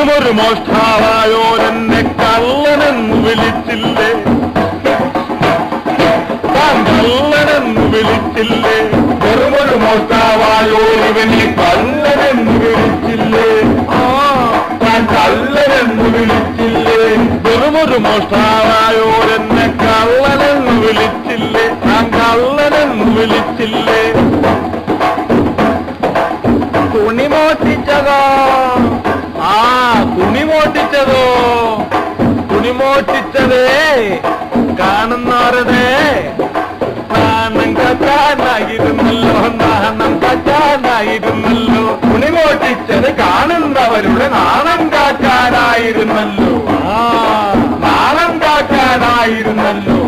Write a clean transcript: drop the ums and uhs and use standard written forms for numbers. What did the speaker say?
വെറുമൊരു മോഷ്ടാവായോരെന്നെ കള്ളനെന്ന് വിളിച്ചില്ലേ, താൻ കള്ളനെന്ന് വിളിച്ചില്ലേ, വെറുമൊരു മോഷ്ടാവായോരിവനെ കള്ളനെന്ന് വിളിച്ചില്ലേ, താൻ കള്ളനെന്ന് വിളിച്ചില്ലേ, വെറുമൊരു മോഷ്ടാവായോരെന്നെ കള്ളനെന്ന് വിളിച്ചില്ലേ, താൻ കള്ളനെന്ന് വിളിച്ചില്ലേ. തുണി മോഷ്ടിച്ചതോ, തുണി മോഷ്ടിച്ചതോ, തുണി മോഷ്ടിച്ചതേ കാണുന്നവരുടെ നാണം കത്താനായിരുന്നല്ലോ, നാണം കത്താനായിരുന്നല്ലോ, തുണി മോഷ്ടിച്ചത് കാണുന്നവരുടെ നാണം കാക്കാനായിരുന്നല്ലോ, നാണം കാക്കാനായിരുന്നല്ലോ.